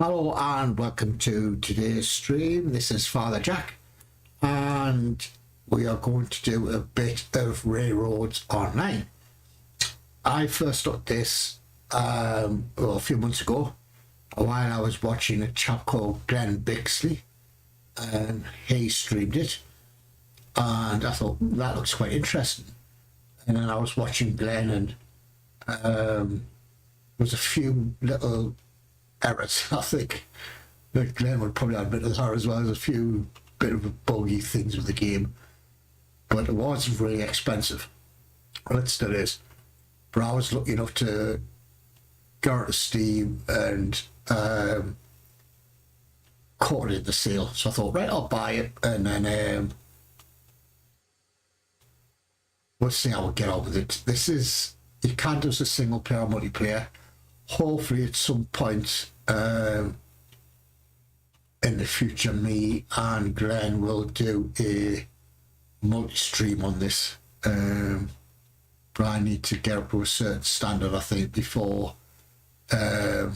Hello and welcome to today's stream. This is Father Jack and we are going to do a bit of Railroads Online. I first got this a few months ago while I was watching a chap called Glenn Bixley, and he streamed it and I thought that looks quite interesting. And then I was watching Glenn and there was a few little errors. I think that Glenn would probably admit to that as well. There's a few bit of buggy things with the game, but it was really expensive. Well, it still is. But I was lucky enough to go to Steam and caught it in the sale. So I thought, right, I'll buy it and then we'll see how we get on with it. This is, you can do a single player multiplayer. Hopefully at some point in the future, me and Glenn will do a multi-stream on this. But I need to get up to a certain standard, I think, before I'll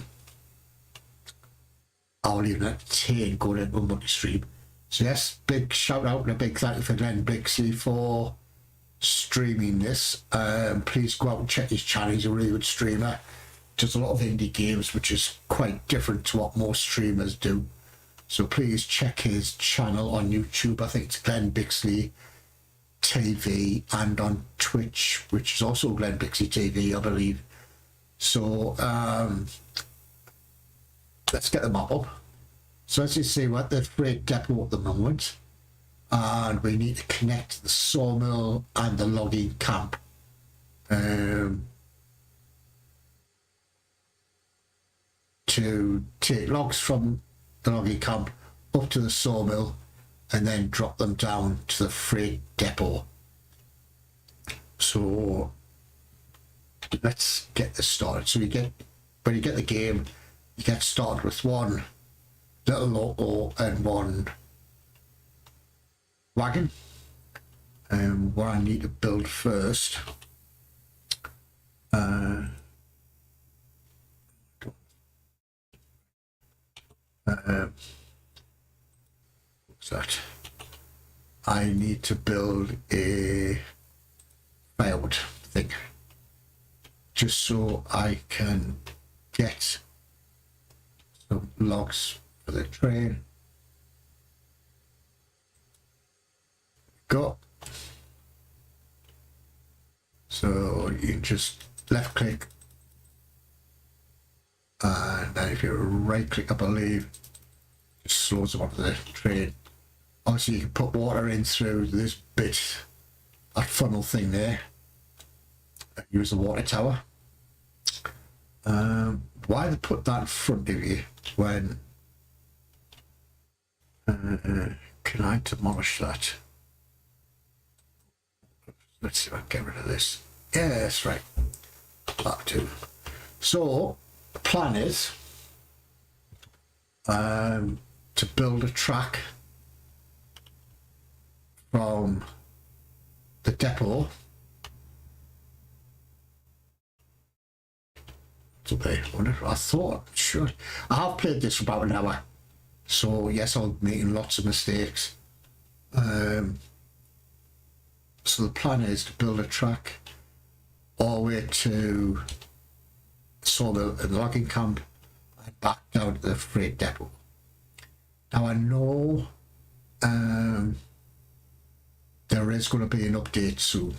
even entertain going into a multi-stream. So yes, big shout out and a big thank you for Glenn Bixley for streaming this. Please go out and check his channel. He's a really good streamer. Does a lot of indie games, which is quite different to what most streamers do. So please check his channel on YouTube. I think it's Glenn Bixley TV, and on Twitch, which is also Glenn Bixley TV, I believe. So let's get the map up. So as you see, we're at the freight depot at the moment, and we need to connect the sawmill and the logging camp. To take logs from the logging camp up to the sawmill and then drop them down to the freight depot. So let's get this started. So when you get the game, you get started with one little loco and one wagon. What I need to build first, what's that? I need to build a firewood thing just so I can get some logs for the train. Go. So you can just left click, and then if you right click, I believe, just slows them onto the train. Obviously you can put water in through this bit, that funnel thing there, use the water tower. Why they put that in front of you when can I demolish that? Let's see if I can get rid of this. Yeah, that's right, that too. So the plan is to build a track from the depot to there. I thought, sure, I have played this for about an hour, so yes, I'm making lots of mistakes. So the plan is to build a track all the way to the sawmill and logging camp and back down to the freight depot. Now I know there is going to be an update soon,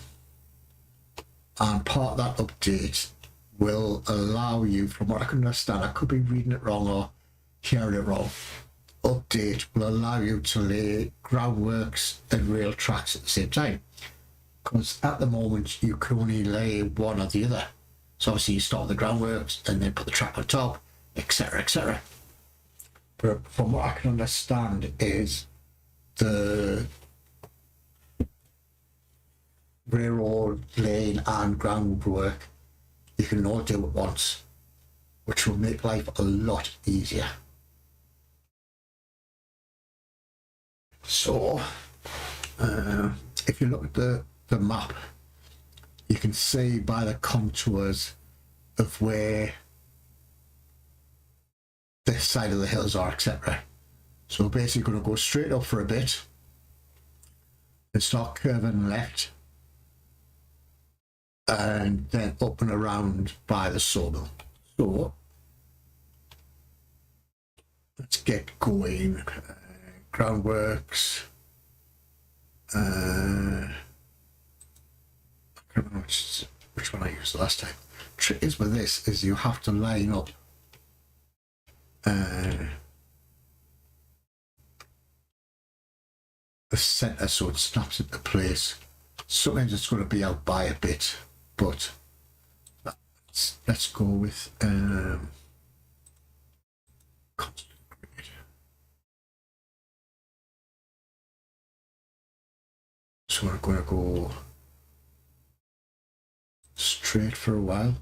and part of that update will allow you, from what I can understand, I could be reading it wrong or hearing it wrong, update will allow you to lay groundworks and rail tracks at the same time, because at the moment you can only lay one or the other. So obviously you start with the groundworks and then put the track on top, etc, etc. But from what I can understand is the railroad lane and groundwork you can all do at once, which will make life a lot easier. So if you look at the map, you can see by the contours of where this side of the hills are, etc. So we're basically going to go straight up for a bit and start curving left and then up and around by the sawmill. So let's get going. Groundworks. I can't remember which one I used last time. Trick is with this is you have to line up the center so it snaps into place. Sometimes it's going to be out by a bit, but let's go with constant grade. So we're going to go straight for a while.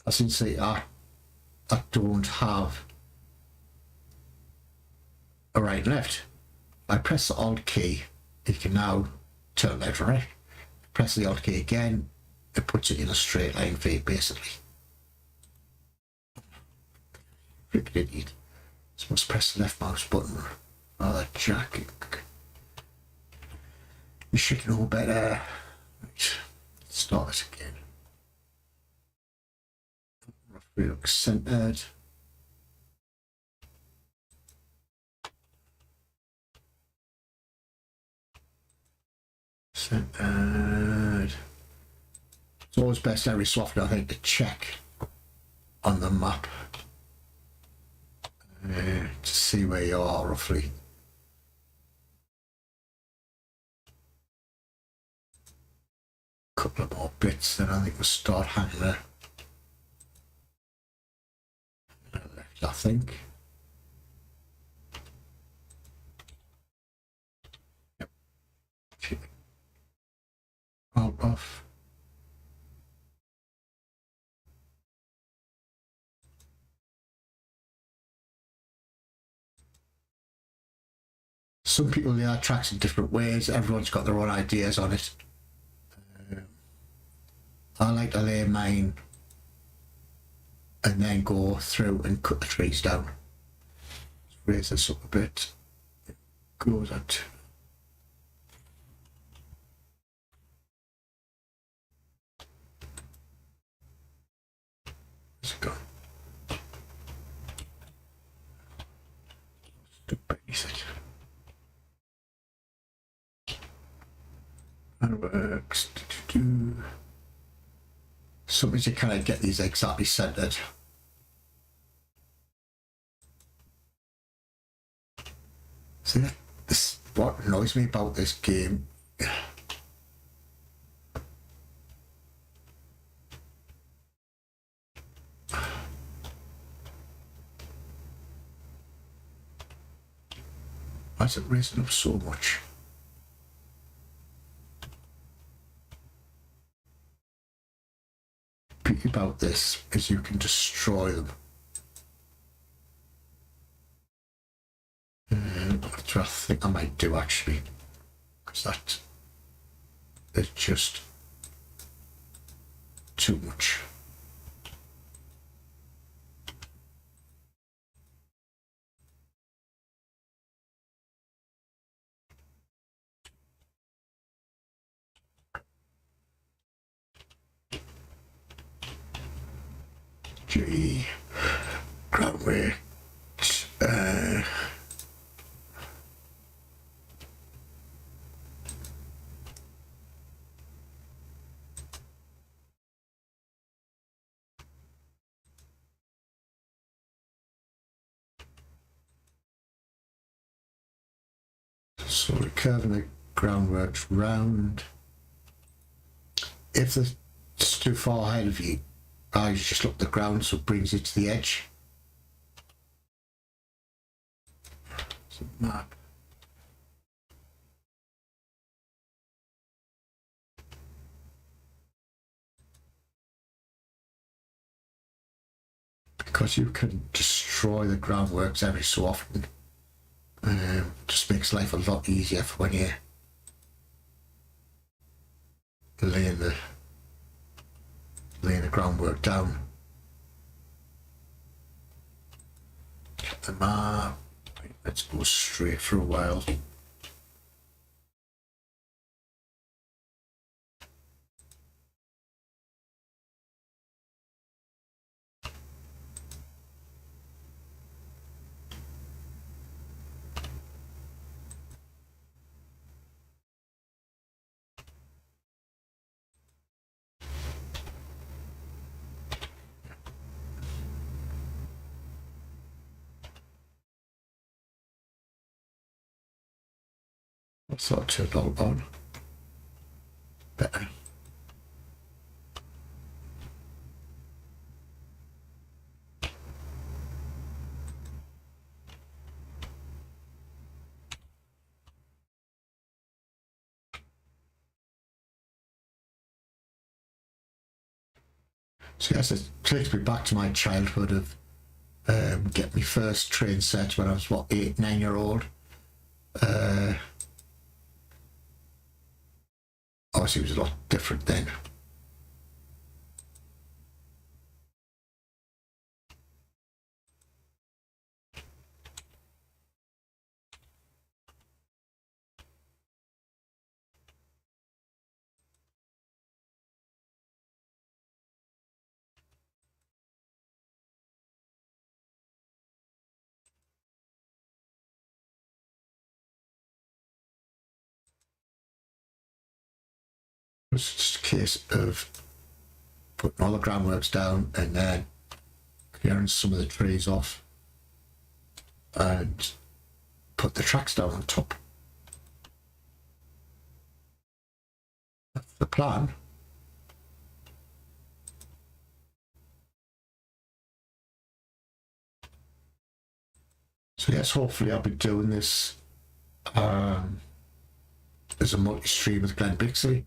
As you can see, I don't have a right and left. I press the Alt key, it can now turn left and right. Press the Alt key again, it puts it in a straight line for you, basically. Freaking idiot. So must press the left mouse button. Oh, Jack. You should know better. Right. Start it again. Roughly looks centered. Centered. It's always best every so often, I think, to check on the map to see where you are roughly. Couple of more bits, then I think we'll start hanging there. Left, I think. Yep. Out off. Some people lay out tracks in different ways. Everyone's got their own ideas on it. I like to lay mine and then go through and cut the trees down. Let's raise this up a bit. It goes at. Where's it gone? That works. Sometimes you kind of get these exactly centered. See, this what annoys me about this game. Why is it raising up so much? The beauty about this is you can destroy them. That's what I think I might do actually, because that is just too much. G, groundwork, so we're curving the groundworks round. If it's too far ahead of you, I just look at the ground so it brings it to the edge. It's a map. Because you can destroy the groundworks every so often, just makes life a lot easier for when you're laying the laying the groundwork down. Get the map. Right, let's go straight for a while. I thought to log on. Better. So yes, it takes me back to my childhood of getting my first train set when I was, what, 8, 9-year-old. Obviously it was a lot different then. It's just a case of putting all the groundworks down and then clearing some of the trees off and put the tracks down on top. That's the plan. So yes, hopefully I'll be doing this as a multi-stream with Glenn Bixley.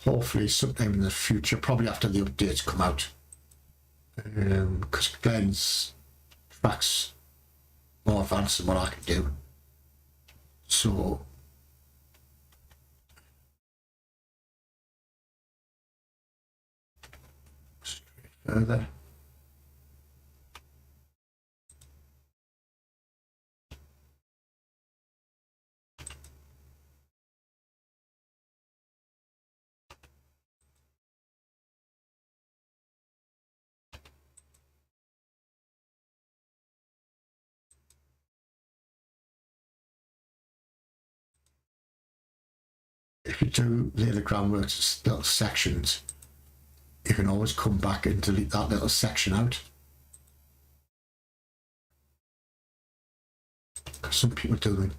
Hopefully sometime in the future, probably after the updates come out, because Glenn's tracks more advanced than what I can do. So straight further. If you do lay the groundwork as little sections, you can always come back and delete that little section out. Because some people do them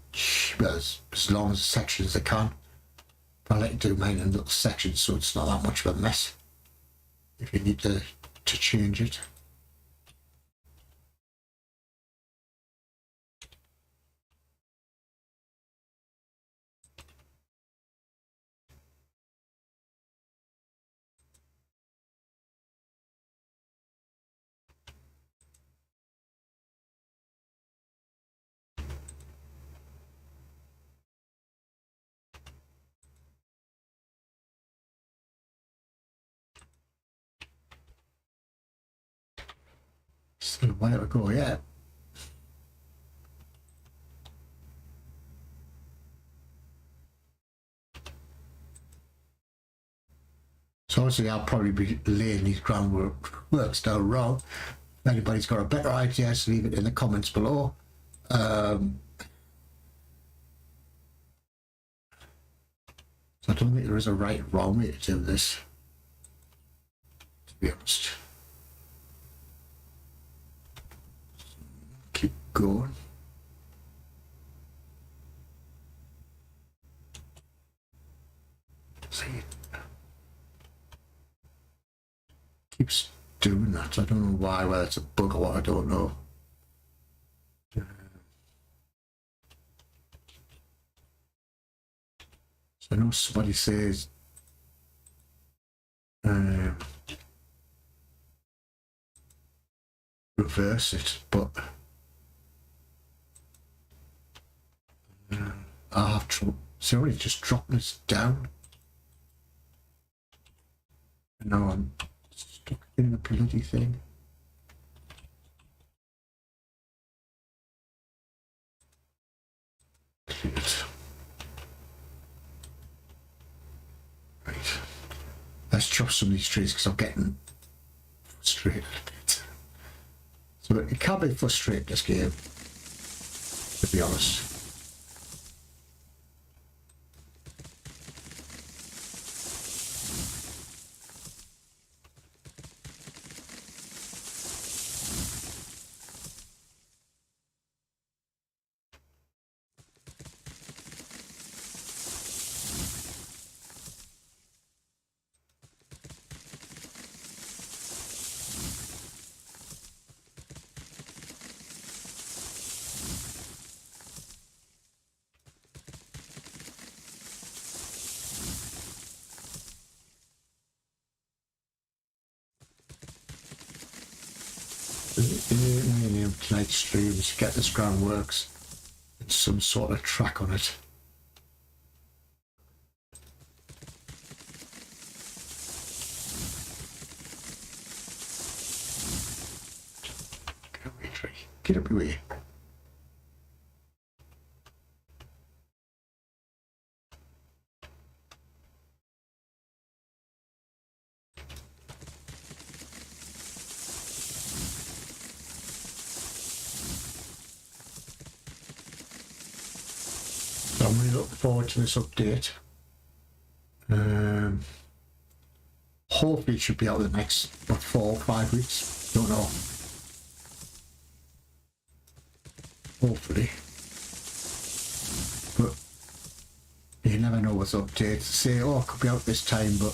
as long as sections they can. But I like to do mine in little sections so it's not that much of a mess if you need to change it. Still a while to go, yeah. So obviously I'll probably be laying these groundworks down wrong. If anybody's got a better idea, just leave it in the comments below. So I don't think there is a right or wrong way to do this, to be honest. Keep going. See, keeps doing that. I don't know why, whether it's a bug or what, I don't know. So I know somebody says reverse it, but I have trouble. It's already just dropping this down. And now I'm stuck in the bloody thing. Right. Let's chop some of these trees because I'm getting frustrated a bit. So it can be frustrating, this game, to be honest. Tonight's streams, get this groundworks and some sort of track on it. Get away, tree. Get away. I'm really looking forward to this update. Hopefully it should be out in the next 4 or 5 weeks. Don't know. Hopefully. But you never know with updates. Say, oh, it could be out this time, but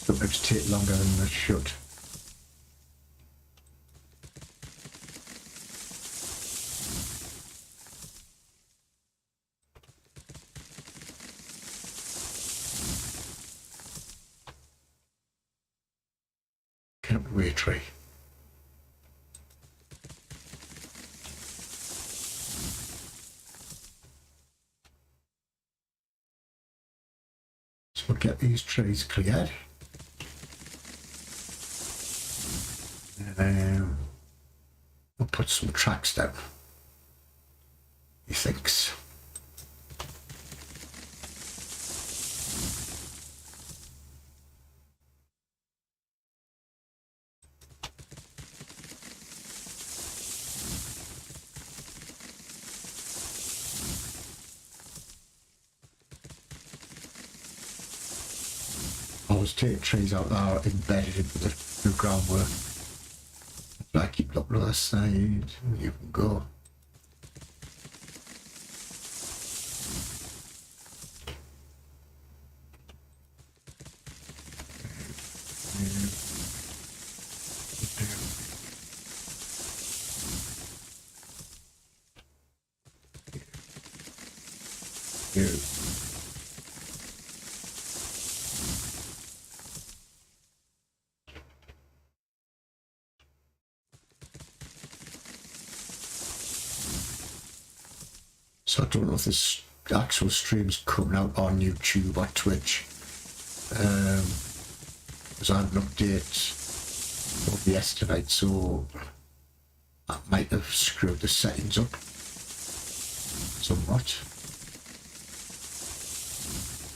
sometimes take longer than it should. Tree. So we'll get these trees cleared. And we'll put some tracks down. He thinks. Take trees out that are embedded into the new groundwork. So I keep looking on the side, you can go. So I don't know if this actual stream's coming out on YouTube or Twitch. Because I had an update over yesterday, so I might have screwed the settings up somewhat.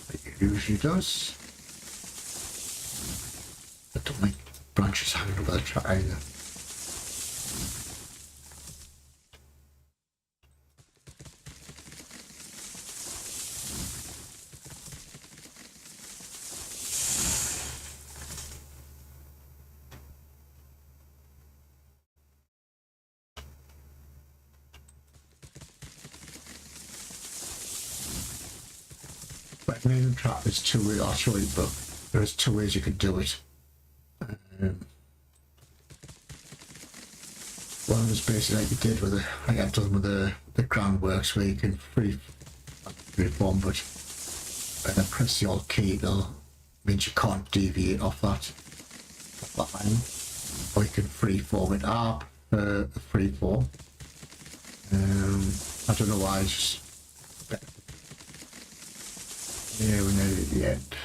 Like it usually does. I don't like branches hanging over the track either. Trap is 2 ways, I'll show you, but there's 2 ways you can do it. One was basically like you did with like I've done with the groundworks, where you can freeform, but when I press the Alt key, it'll means you can't deviate off that line, or you can freeform it up, freeform. I don't know why, it's just better. Yeah, we're nearly at the end.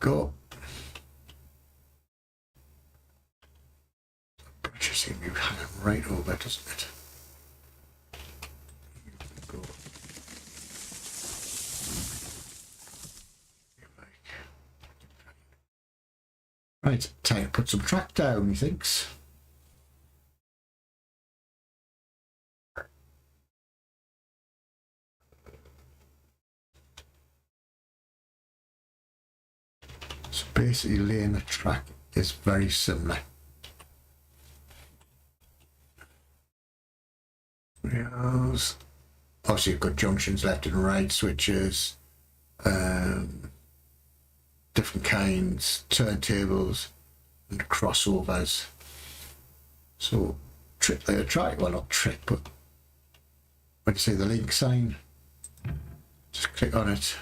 go. Branches seem to be hanging right over, doesn't it? Go. Right, time to put some track down, he thinks. So basically laying the track is very similar. Rails. Obviously you've got junctions left and right, switches, different kinds, turntables and crossovers. So trick layer track, well not trick, but when you see the link sign, just click on it.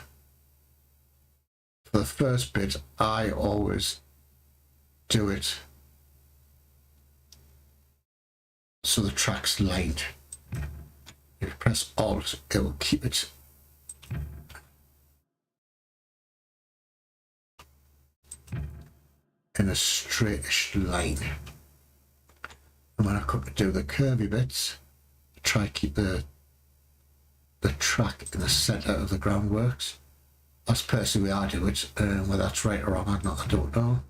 For the first bit, I always do it so the track's lined. If you press Alt, it will keep it in a straightish line. And when I come to do the curvy bits, try to keep the track in the centre of the groundworks. That's personally the way I do it. Whether that's right or wrong, I don't know.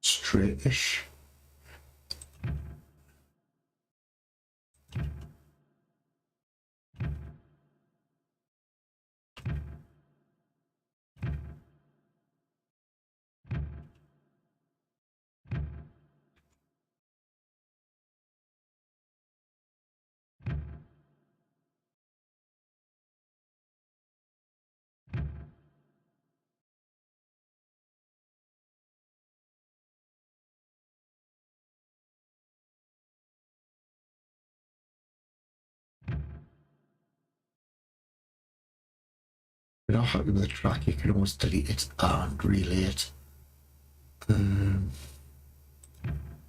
Straightish. If you're not happy with the track, you can always delete it and relay it.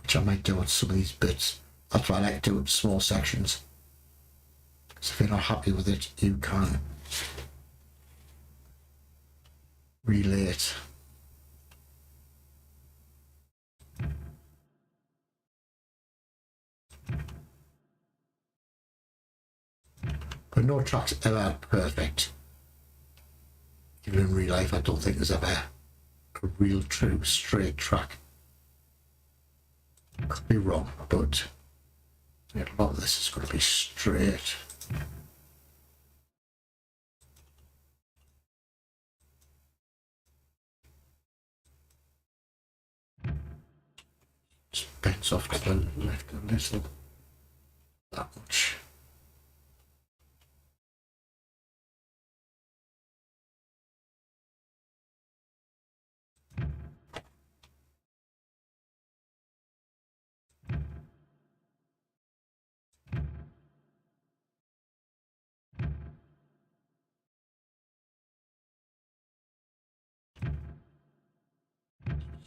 Which I might do on some of these bits. That's why I like to do it in small sections. Because if you're not happy with it, you can relay it. But no track's ever perfect. Even in real life, I don't think there's ever a real true straight track. Could be wrong, but a lot of this is going to be straight. Just bends off to the left a little. That much.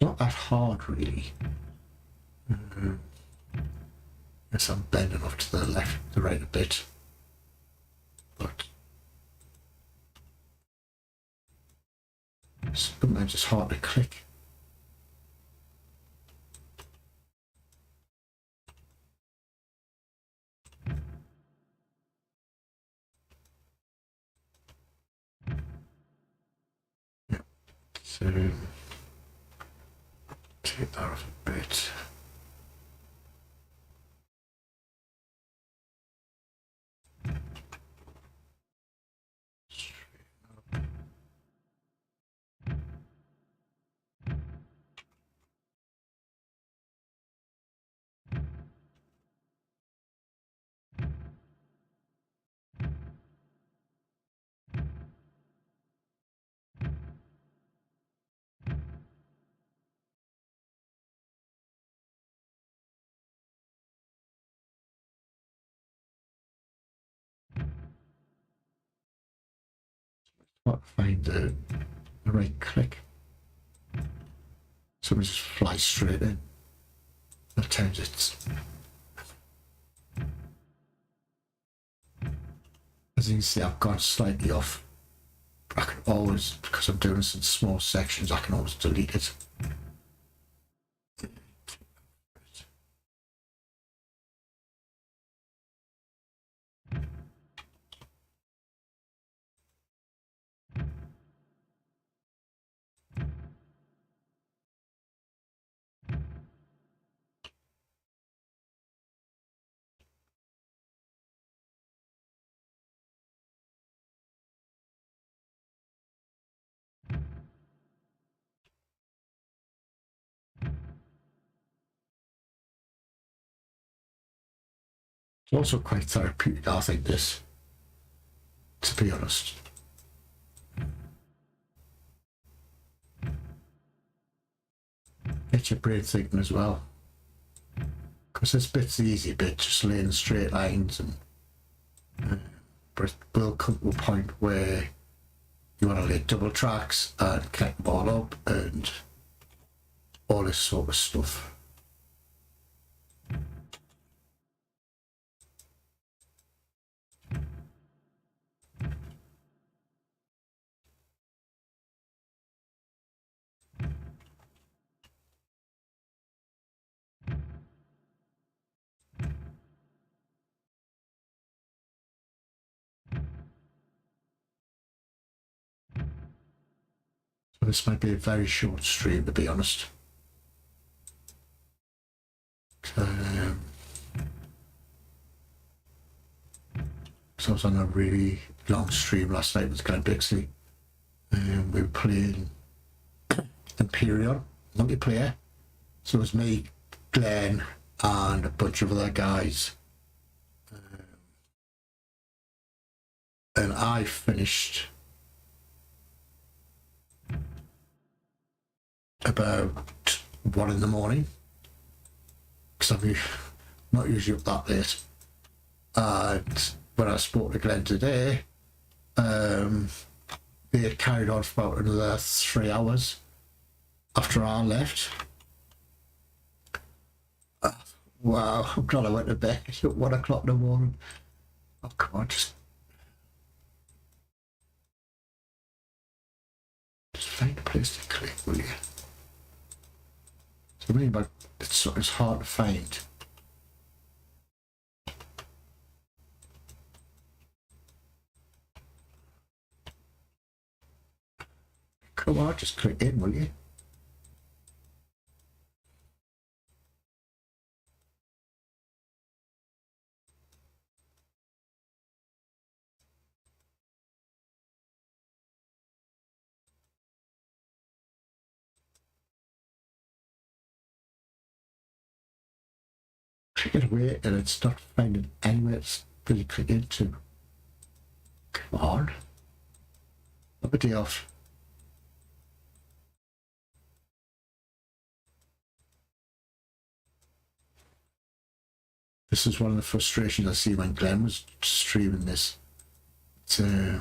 Not that hard, really. Yes, I'm bending off to the left, the right a bit, but sometimes it's hard to click. Yeah. So take that off a bit. Can't find the right click. So we just fly straight in. At times it's, as you can see, I've gone slightly off. I can always, because I'm doing this in small sections, I can always delete it. It's also quite therapeutic, I think, this, to be honest. Get your brain thinking as well. Because this bit's the easy bit, just laying straight lines, and but it will come to a point where you want to lay double tracks and connect them all up and all this sort of stuff. So this might be a very short stream, to be honest. So I was on a really long stream last night with Glenn Bixley, and we were playing Imperial multiplayer. So it was me, Glenn, and a bunch of other guys. And I finished about 1 in the morning, because I'm not usually up that late. And when I spoke to Glenn today, they had carried on for about another 3 hours after I left. Wow, I'm glad I went to bed at 1 o'clock in the morning. Oh, come on, just find a place to click, will you? So I mean, but it's hard to find. Come on, just click in, will you? Click it away and it's not finding anywhere to really click into. Come on. Have a day off. This is one of the frustrations I see when Glenn was streaming this. It's, it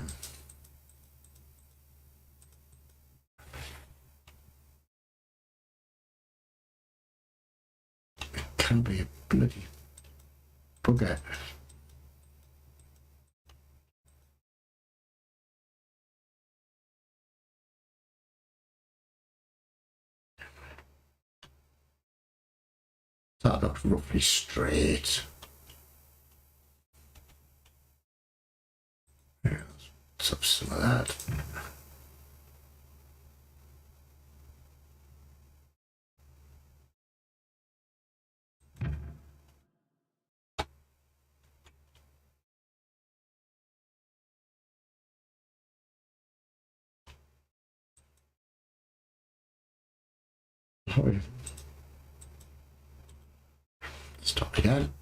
can be a bloody bugger. That looks roughly straight. Yeah, let's have some of that. Stop again.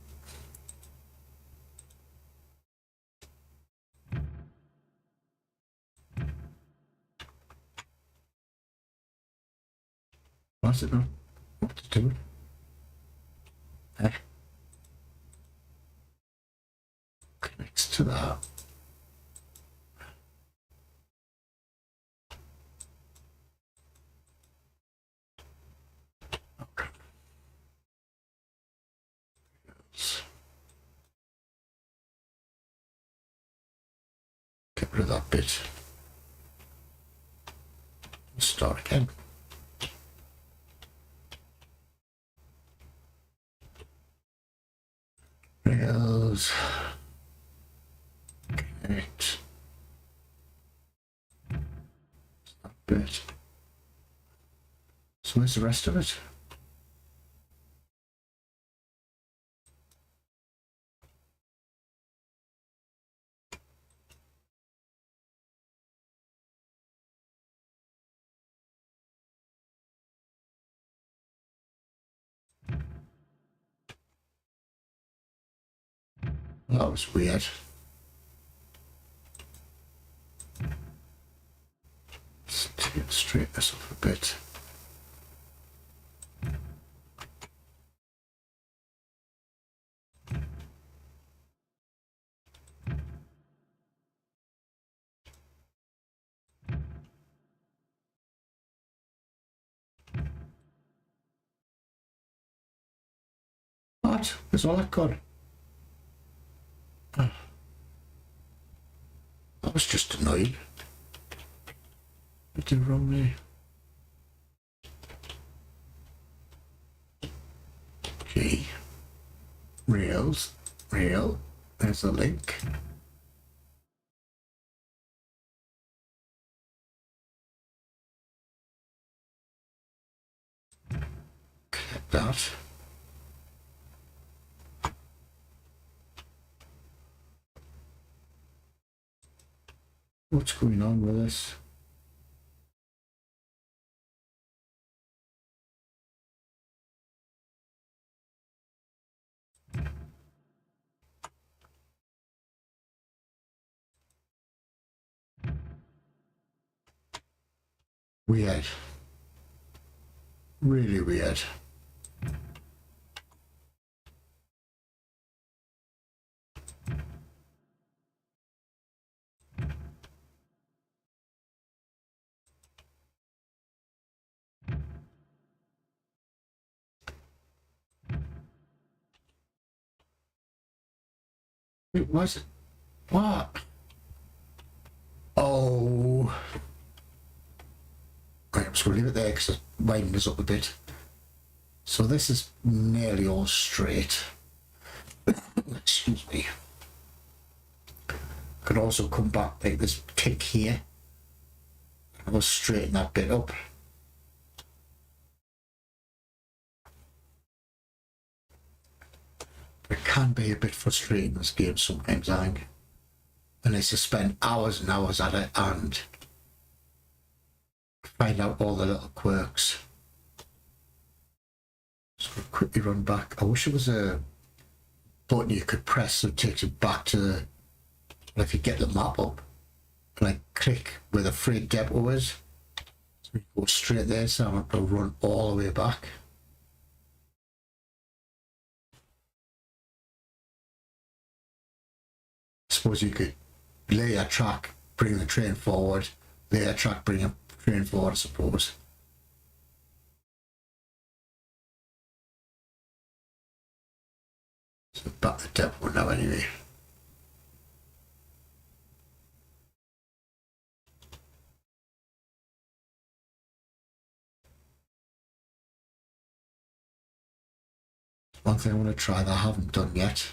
What's it now? What's it doing? Connects to that. rid of that bit. Start again. Rails. Connect. That bit. So where's the rest of it? That was weird. Let's straighten this up a bit. What? Where's all that gone? I was just annoyed. I did wrong there. Okay. Rails. Rail. There's the link. Connect that. What's going on with this? Weird. Really weird. It was it? What? Oh. Right, I'm just going to leave it there because it's winding us up a bit. So this is nearly all straight. Excuse me. Could also come back like this tick here. And we'll straighten that bit up. It can be a bit frustrating, this game sometimes, I think. Unless you spend hours and hours at it and find out all the little quirks. Just gonna quickly run back. I wish there was a button you could press that takes you back to the, if you get the map up, like click where the freight depot is. So you go straight there, so I want to run all the way back. I suppose you could lay a track, bring the train forward, lay a track, bring a train forward, I suppose. So back the depot now anyway. One thing I want to try that I haven't done yet,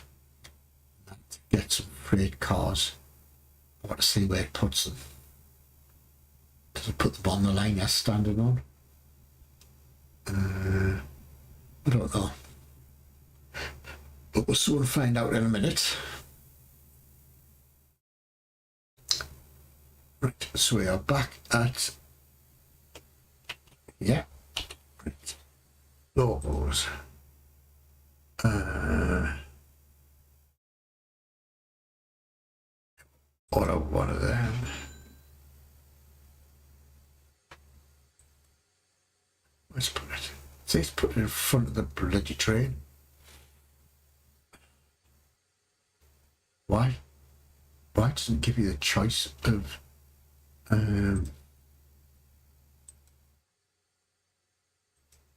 to get some freight cars. I want to see where it puts them. Does it put them on the line they're standing on? I don't know. But we'll soon find out in a minute. Right, so we are back at, yeah, right, logos. Order one of them. Let's put it. See, it's put it in front of the bloody train. Why? Why doesn't it give you the choice of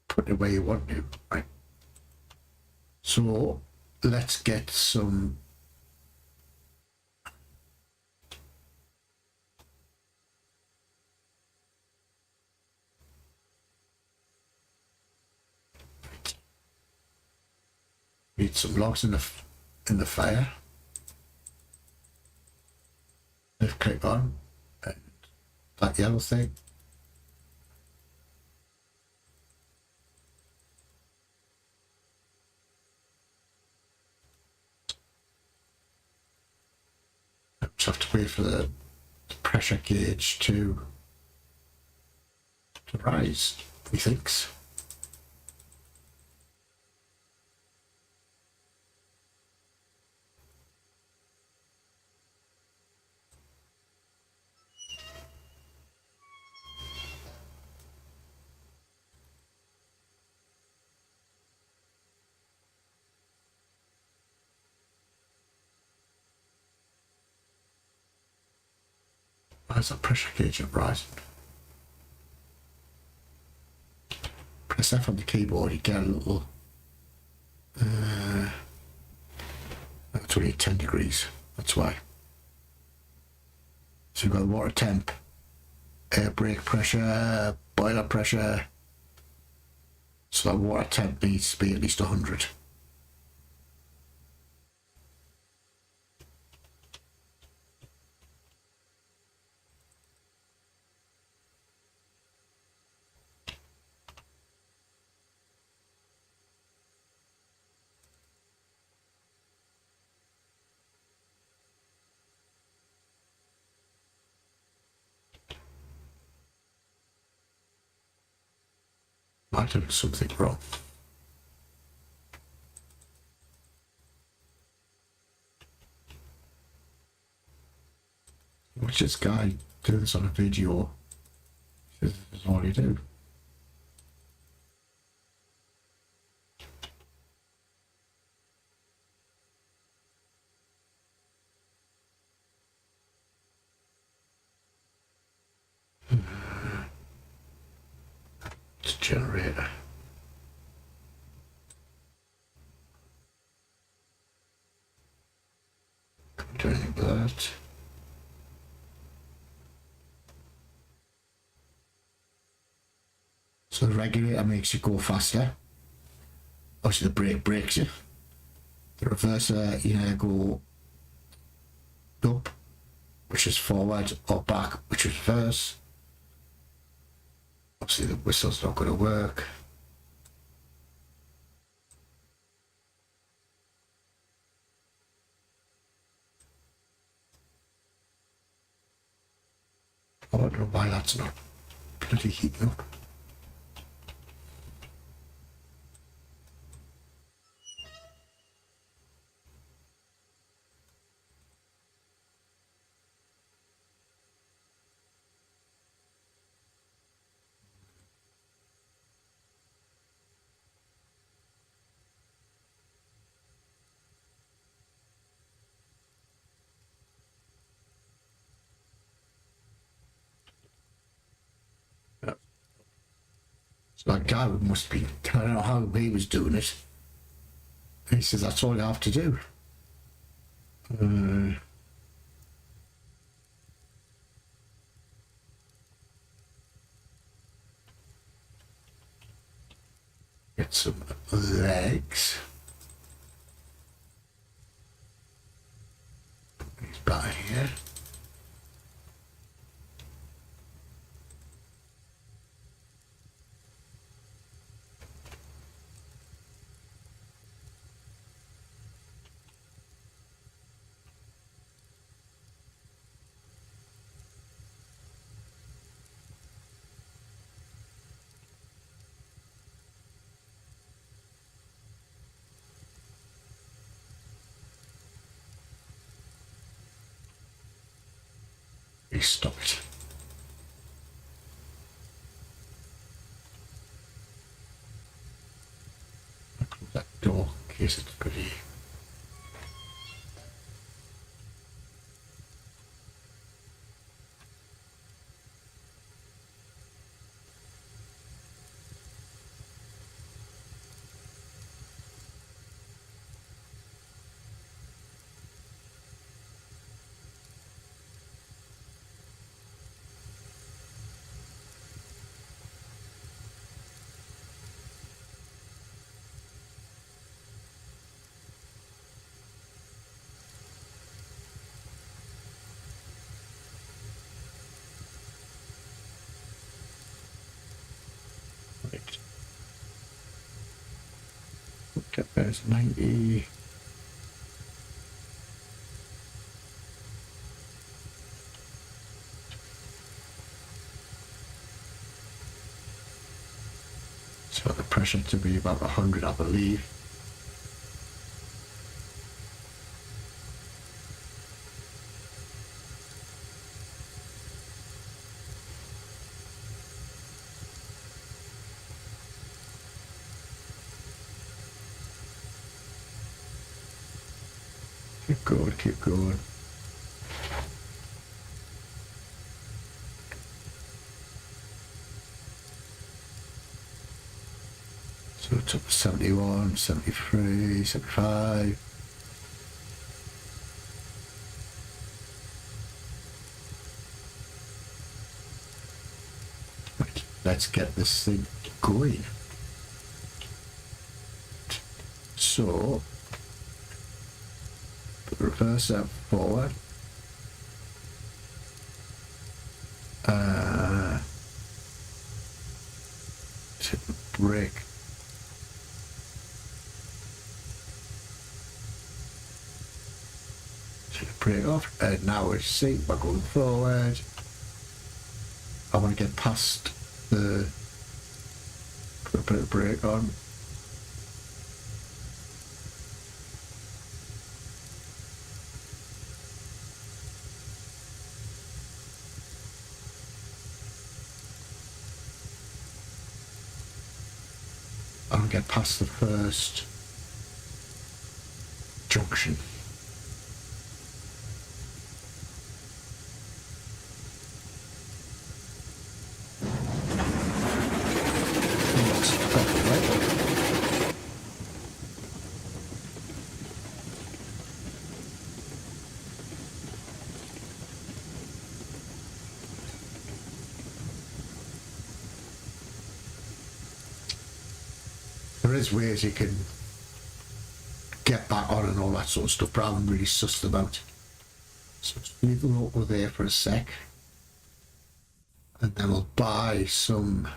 putting it where you want to? Right. So let's get some Need some logs in the fire. Left click on and that yellow thing. Just have to wait for the pressure gauge to rise, he thinks. Why is that pressure gauge not rising? Press F on the keyboard, you get a little it's only 10 degrees, that's why. So you've got water temp, air brake pressure, boiler pressure. So that water temp needs to be at least 100. Might have something wrong. Watch this guy do this on a video. This is all he do. It's a generator. Can we do anything with that? So the regulator makes you go faster. Obviously the brake brakes you. The reverser, you know, go up, which is forward, or back, which is reverse. Obviously the whistle's not going to work. I don't know why that's not bloody heating up. So that guy must be, I don't know how he was doing it. And he says that's all you have to do. Get some legs. He's by here. He stopped. Close that door in case it's pretty. There's 90. So the pressure to be about 100, I believe. Keep going, keep going. So it's up to 71, 73, 75. Right, let's get this thing going. So, reverse that forward. Hit the brake. Take the brake off, and now we see we're going forward. I want to get past the, put a bit of brake on. I want to get past the first junction. There is ways you can get back on and all that sort of stuff, but I haven't really sussed them out. So just leave the local there for a sec, and then we'll buy some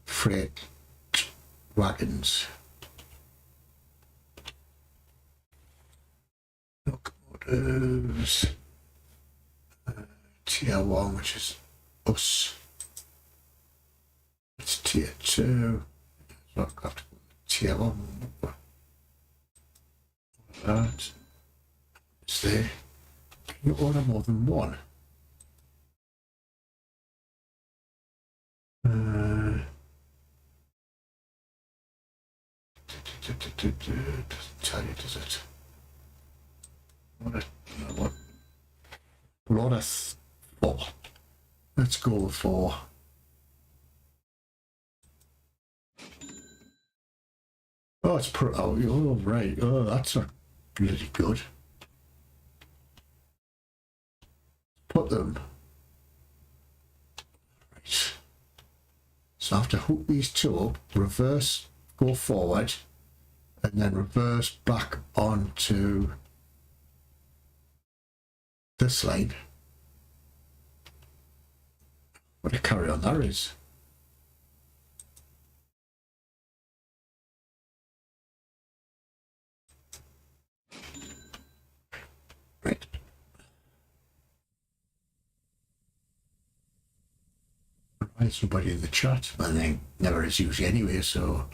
freight wagons. Locomotives. Tier 1, which is us. It's tier 2. So I've got to go to tier 1. That. It's there. Can you order more than one? Doesn't tell you, does it? What? Order 4. Let's go with 4. Oh, it's oh, right. Oh, that's not really good. Put them. Right. So I have to hook these two up, reverse, go forward, and then reverse back onto this line. What a carry on that is. Right. There's nobody in the chat, and then never is usually anyway, so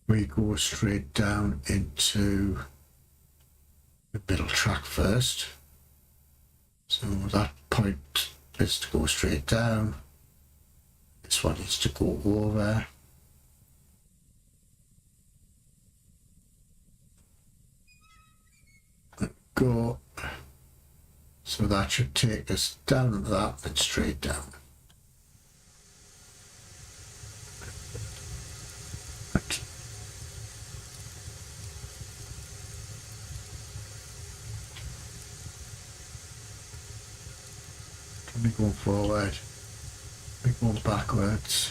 we go straight down into the middle track first. So that point is to go straight down. This one needs to go over. Go. So that should take us down that and straight down. Right. Let me go forward. Let me go backwards.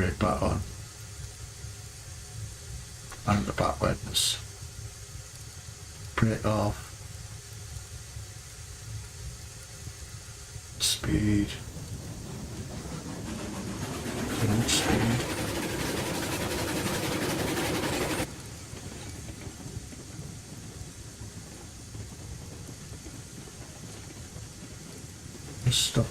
brake back on. And the back wetness. Brake off. Speed. Current speed. Stop.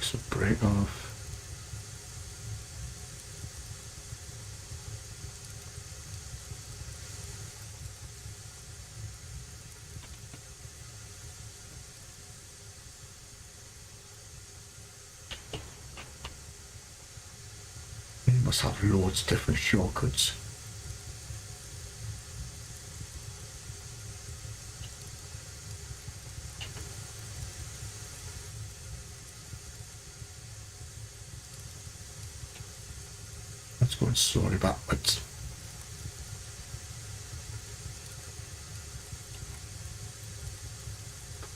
So brake off. You must have loads of different shortcuts. Let's go slowly backwards.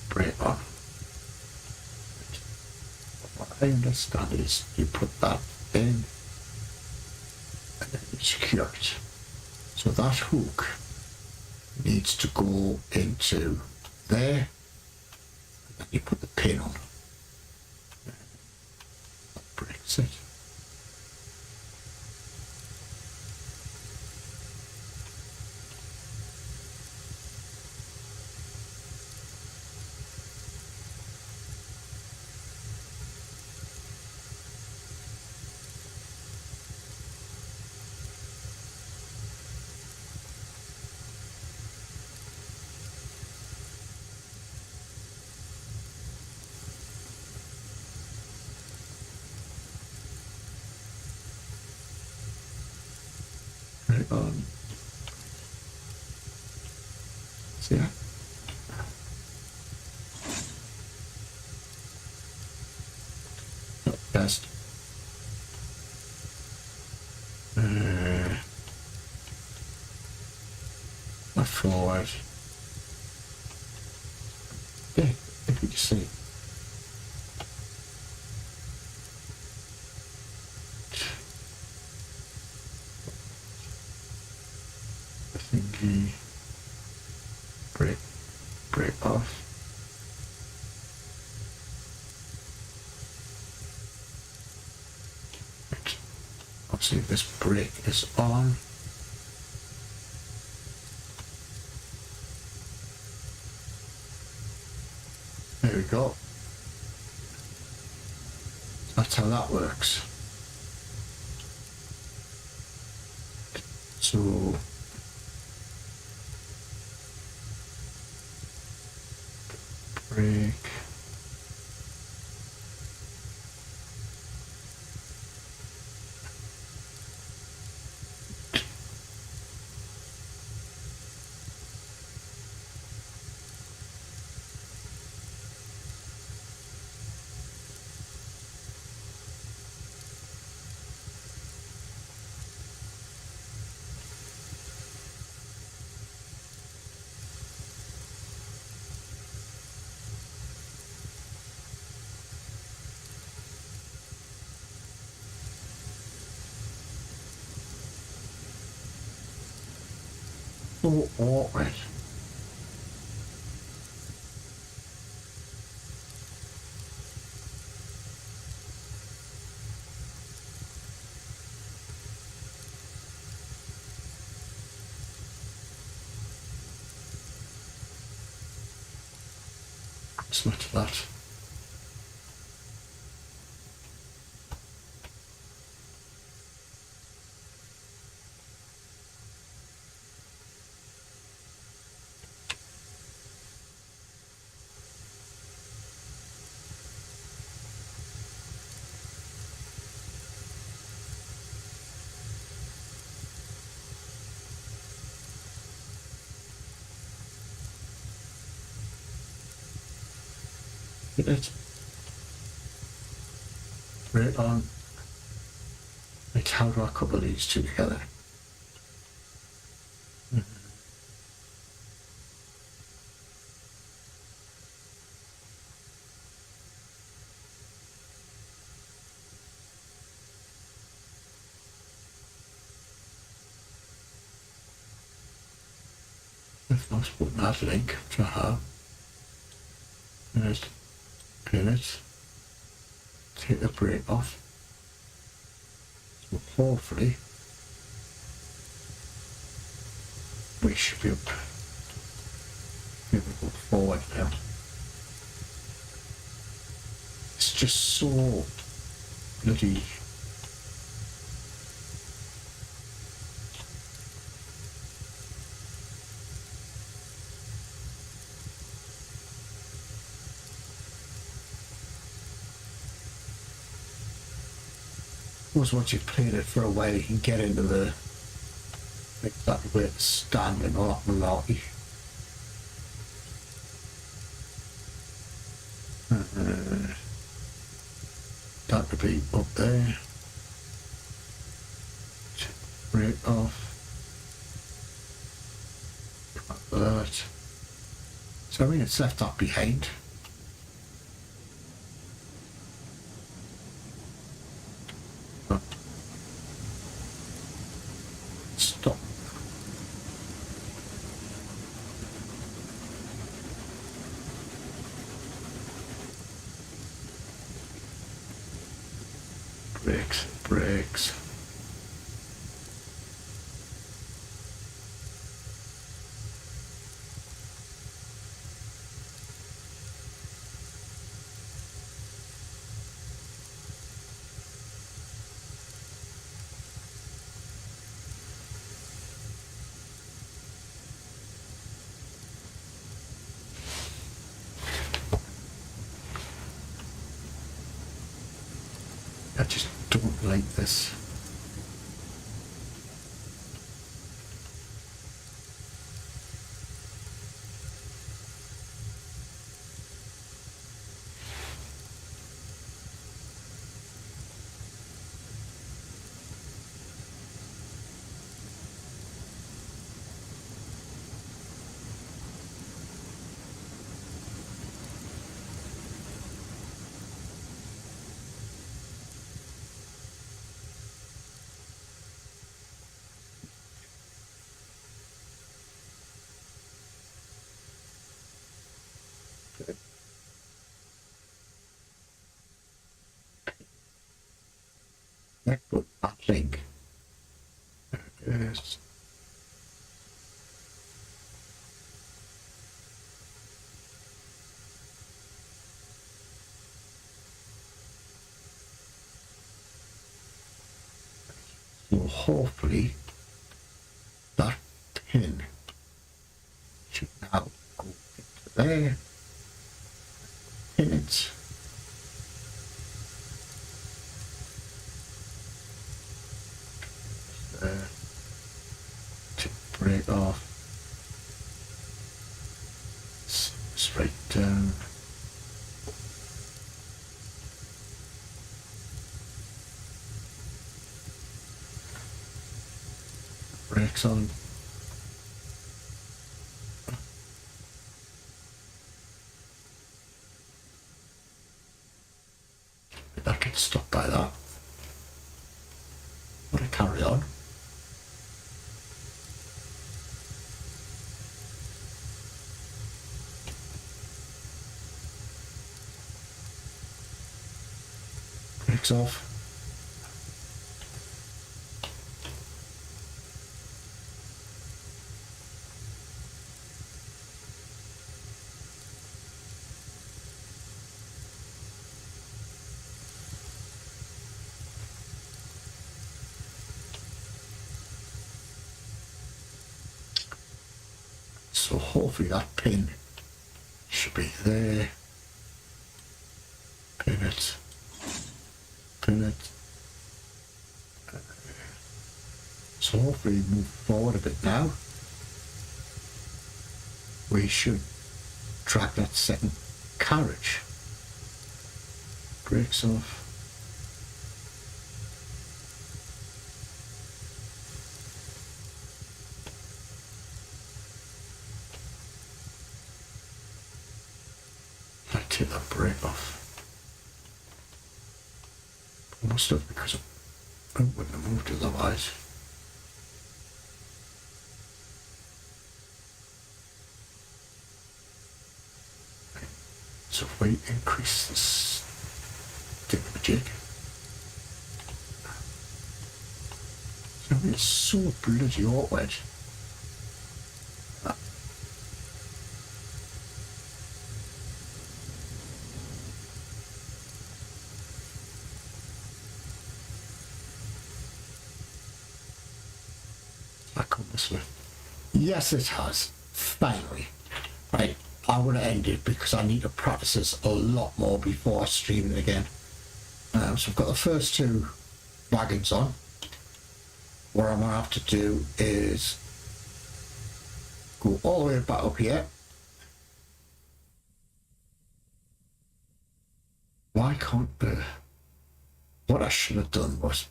Brake on. What I understand is you put that in and then you secure it. So that hook needs to go into there, and then you put the pin on. That breaks it. Right on. See that? Not best. Left forward. Yeah, if you can see. Thingy. Brake off. Right. Obviously this brake is on. There we go. That's how that works. So brake. So awkward. It's not that. It. brake on. Like, how do I couple these two together? If I put that link to have pin it, take the brake off. So hopefully we should be able to go forward now. It's just so bloody once you've played it for a while you can get into the exactly where to stand and all that malarkey. That could be up there. Brake off. Like that. So I mean it's left that behind. Stop. Brakes. I just don't like this. That would not link. Yes. So hopefully that pin should now go into there. Pin it. To break off. Straight down. Brakes on. That gets stopped by that. But I carry on. Brakes off. So hopefully that pin should be there. Pin it. Pin it. So hopefully move forward a bit now. We should track that second carriage. Brakes off. break off. Almost up because I wouldn't have moved otherwise. So if we increase this thingamajig, it's so bloody awkward. That come this way. Yes, it has. Finally. Right, I want to end it because I need to practice this a lot more before I stream it again. So I've got the first two wagons on. What I'm going to have to do is go all the way back up here. Why can't the... What I should have done was...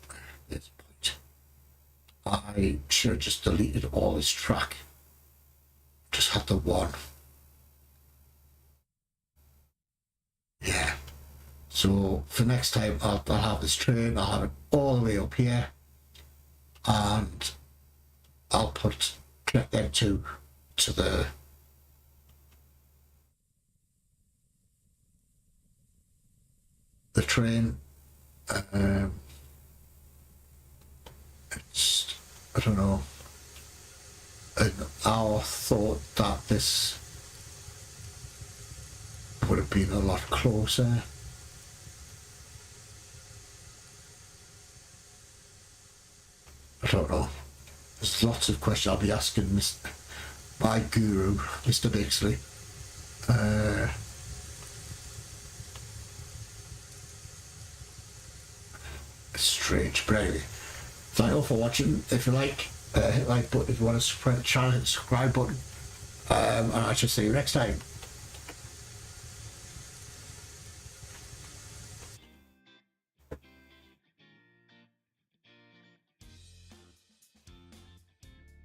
This point. I should have just deleted all this track. Just had the one. Yeah. So for next time, I'll have this train, I'll have it all the way up here. And I'll connect them two to the train. It's, I don't know, an hour thought that this would have been a lot closer. I don't know. There's lots of questions I'll be asking my guru, Mr. Bixley. It's strange, but anyway. Thank you all for watching. If you like, hit the like button if you want to subscribe to the channel, hit the subscribe button. And I shall see you next time.